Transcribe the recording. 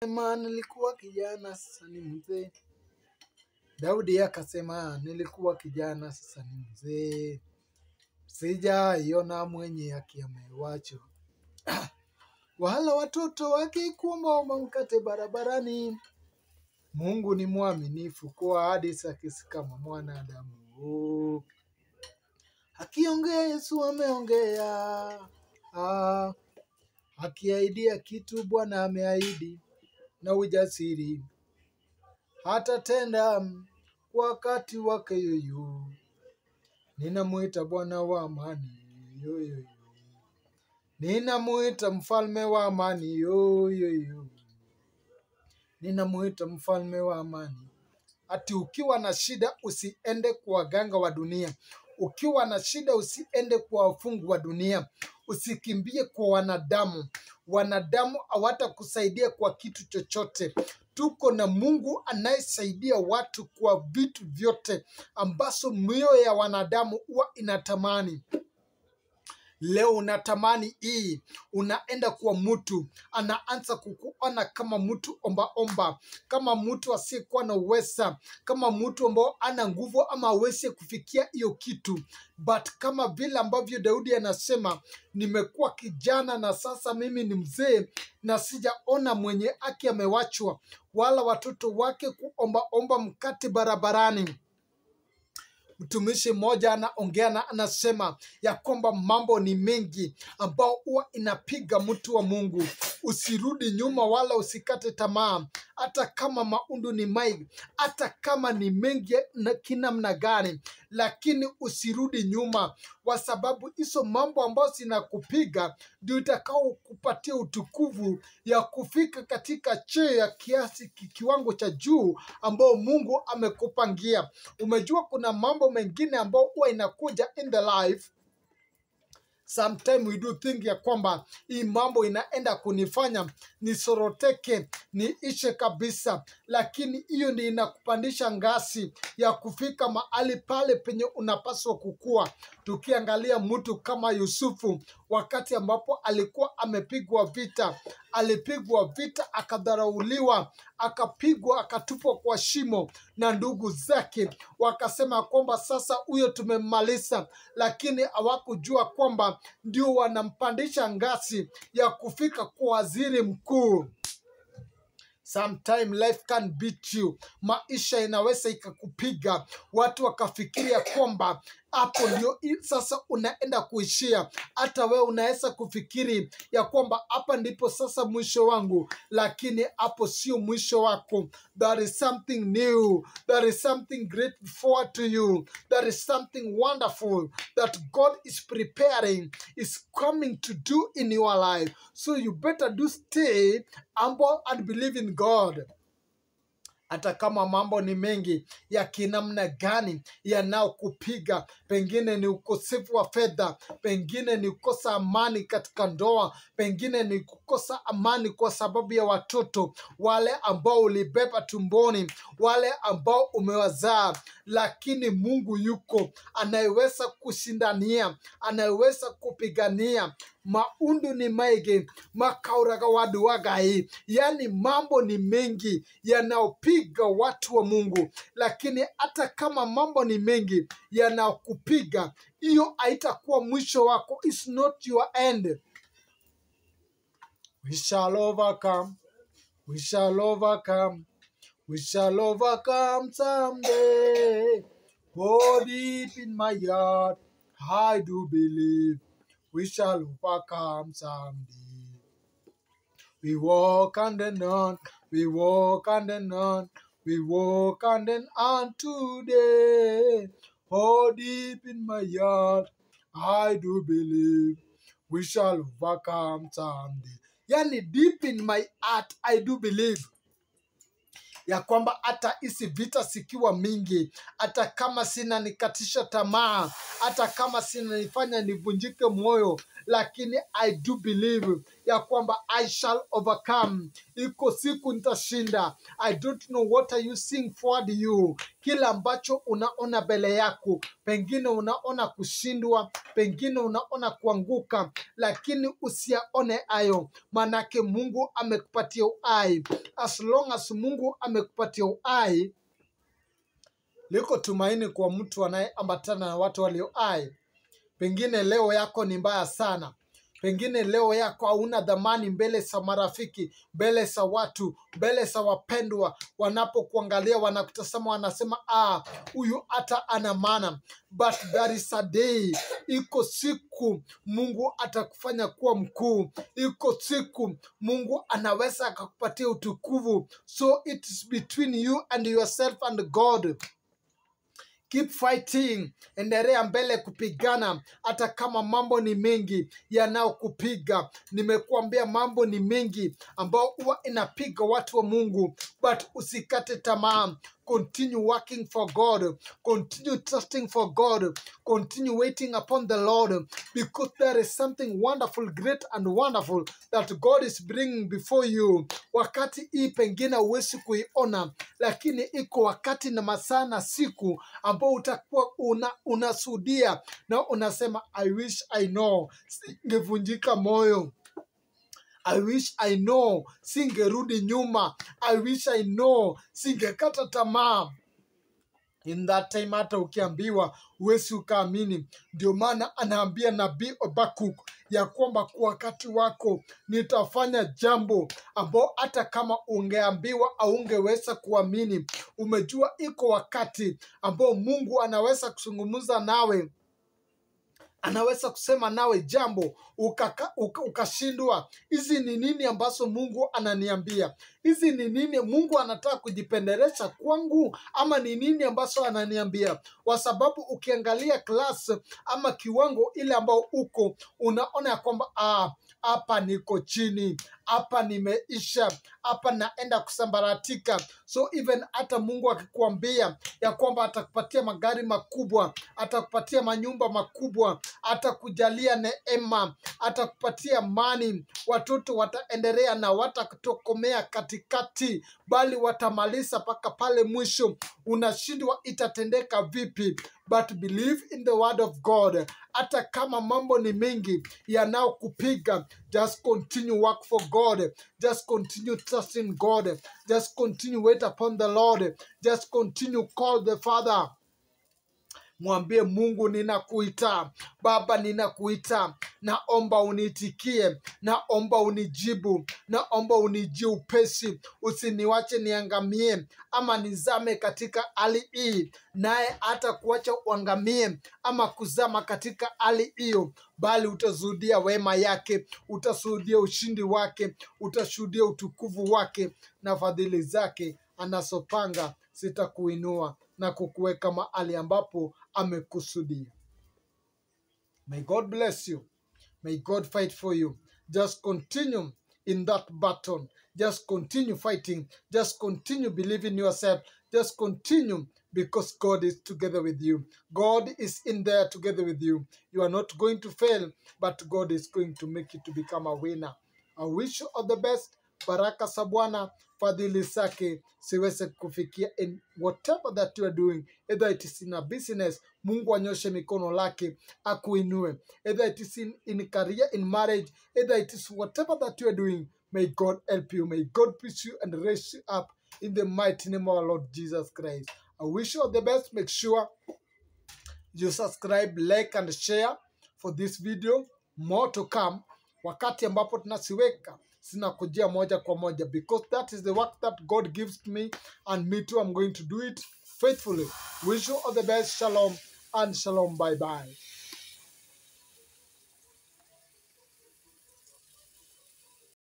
Sema nilikuwa kijana sasa ni mzee. Daudi akasema nilikuwa kijana sasa ni mzee. Sijaiona mwenye haki amewachwa. Wala watoto wakikuomba mkate barabarani. Mungu ni mwaminifu kwa ahadi zake si kama mwanadamu. Akiongea Yesu ameongea. Akiahidia kitu Bwana ameahidi na ujasiri. Hatatenda wakati wake yoyo. Ninamuita Bwana wa amani yoyo. Ninamuita mfalme wa amani yoyo. Ninamuita mfalme wa amani. Ati ukiwa na shida usiende kwa waganga wa dunia. Ukiwa na shida usiende kwa wafungu wa dunia. Usikimbie kwa wanadamu. Wanadamu hawatakusaidia kwa kitu chochote. Tuko na Mungu anayesaidia watu kwa vitu vyote ambazo mioyo ya wanadamu huwa inatamani. Leo unatamani hii, unaenda kwa mtu, anaanza kukuona kama mtu omba omba, kama mtu asiyekuwa na uweza, kama mtu ambao ana nguvu ama hawezi kufikia hiyo kitu. But kama vile ambavyo Daudi anasema, nimekuwa kijana na sasa mimi ni mzee na sijaona mwenye haki amewachwa, wala watoto wake kuomba omba mkate barabarani. Mtumishi mmoja anaongea na anasema ya kwamba mambo ni mengi ambao huwa inapiga mtu wa Mungu. Usirudi nyuma wala usikate tamaa. Hata kama maundu ni mengi, hata kama ni mengi na kinamna gani, lakini usirudi nyuma, kwa sababu hizo mambo ambayo zinakupiga ndio itakao kupatia utukufu ya kufika katika cheo ya kiwango cha juu ambao Mungu amekupangia. Umejua kuna mambo mengine ambao huwa inakuja in the life. Sometimes we do think ya kwamba hii mambo inaenda kunifanya nisoroteke, niishe kabisa. Lakini hiyo ndio inakupandisha ngazi ya kufika mahali pale penye unapaswa kukua. Tukiangalia mtu kama Yusufu, wakati ambapo alikuwa amepigwa vita. Alipigwa vita, akadharauliwa, akapigwa, akatupwa kwa shimo na ndugu zake. Wakasema kwamba sasa huyo tumemmaliza, lakini hawakujua kwamba ndio wanampandisha ngazi ya kufika kwa waziri mkuu. Sometime life can beat you. Maisha inaweza ikakupiga. Watu wakafikiria kwamba hapo ndio sasa unaenda kuishia. Hata wewe unaweza kufikiri ya kwamba hapa ndipo sasa mwisho wangu, lakini hapo sio mwisho wako. There is something new. There is something great forward to you. There is something wonderful that God is preparing, is coming to do in your life. So you better do stay humble and believe in God. Hata kama mambo ni mengi ya kinamna gani yanayokupiga, pengine ni ukosefu wa fedha, pengine ni kukosa amani katika ndoa, pengine ni kukosa amani kwa sababu ya watoto wale ambao ulibeba tumboni, wale ambao umewazaa, lakini Mungu yuko anayeweza kushindania, anayeweza kupigania. Maundu ni maige makauraga wadu wagai. Yani mambo ni mengi yanaopiga watu wa Mungu, lakini hata kama mambo ni mengi yanaokupiga, hiyo haitakuwa mwisho wako. It's not your end. We shall overcome. We shall overcome. We shall overcome someday. Oh, deep in my heart, I do believe we shall overcome someday. We walk and then on, we walk and then on, we walk and then on today. Oh, deep in my heart, I do believe we shall overcome someday. Yani deep in my heart, I do believe ya kwamba hata hizi vita sikiwa mingi, hata kama sina nikatisha tamaa, hata kama sina nifanya nivunjike moyo, lakini I do believe ya kwamba I shall overcome. Iko siku nitashinda. I don't know what are you seeing forward you. Kila ambacho unaona mbele yako, pengine unaona kushindwa, pengine unaona kuanguka, lakini usiaone hayo, manake Mungu amekupatia uhai. As long as Mungu amekupatia uhai, liko tumaini kwa mtu anayeambatana na watu walio hai. Pengine leo yako ni mbaya sana. Pengine leo yako hauna dhamani mbele za marafiki, mbele za watu, mbele za wapendwa. Wanapokuangalia, wanakutazama, wanasema huyu hata ana maana. But there is a day, iko siku Mungu atakufanya kuwa mkuu. Iko siku Mungu anaweza akakupatia utukufu. So it is between you and yourself and God. Keep fighting. Endelea mbele kupigana hata kama mambo ni mengi yanayokupiga. Nimekuambia mambo ni mengi ambao huwa inapiga watu wa Mungu, but usikate tamaa. Continue working for God. Continue trusting for God. Continue waiting upon the Lord, because there is something wonderful, great and wonderful that God is bringing before you. Wakati hii pengine huwezi kuiona, lakini iko wakati na masaa na siku ambao utakuwa unasudia na unasema I wish I know. Singevunjika moyo. I wish I know, singerudi nyuma. I wish I know, singekata tamaa. In that time hata ukiambiwa huwezi ukaamini. Ndio maana anaambia nabii Habakkuk ya kwamba kwa wakati wako nitafanya jambo ambao hata kama ungeambiwa au ungeweza kuamini. Umejua iko wakati ambao Mungu anaweza kuzungumza nawe. Anaweza kusema nawe jambo ukashindwa. Hizi ni nini ambazo Mungu ananiambia? Hizi ni nini Mungu anataka kujipendelesha kwangu, ama ni nini ambazo ananiambia? Kwa sababu ukiangalia class ama kiwango ile ambao uko, unaona ya kwamba hapa niko chini, hapa nimeisha, hapa naenda kusambaratika. So even hata Mungu akikuambia ya kwamba atakupatia magari makubwa, atakupatia manyumba makubwa, atakujalia neema, atakupatia amani, watoto wataendelea na watakutokomea katikati, bali watamaliza mpaka pale mwisho. Unashindwa itatendeka vipi? But believe in the word of God. Hata kama mambo ni mengi yanayokupiga, just continue work for God. Just continue trusting God. Just continue wait upon the Lord. Just continue call the Father. Mwambie Mungu, ninakuita. Baba, ninakuita. Naomba uniitikie. Naomba unijibu. Naomba unijie upesi. Usiniwache niangamie ama nizame katika hali hii. Naye hata kuacha uangamie ama kuzama katika hali hiyo, bali utashuhudia wema yake, utashuhudia ushindi wake, utashuhudia utukufu wake na fadhili zake anazopanga zitakuinua na kukuweka mahali ambapo amekusudia. May God bless you. May God fight for you. Just continue in that battle. Just continue fighting. Just continue believing yourself. Just continue, because God is together with you. God is in there together with you. You are not going to fail, but God is going to make you to become a winner. I wish you all the best. Baraka za Bwana, fadhili zake siweze kufikia in whatever that you are doing. Either it is in a business, Mungu anyoshe mikono lake akuinue. Either it is in career, in marriage, either it is whatever that you are doing. May God help you. May God push you and raise you up in the mighty name of our Lord Jesus Christ. I wish you all the best. Make sure you subscribe, like and share for this video. More to come. Wakati ambapo tunasiweka sinakujia moja kwa moja, because that is the work that God gives to me, and me too, I'm going to do it faithfully. Wish you all the best. Shalom and shalom. Bye bye.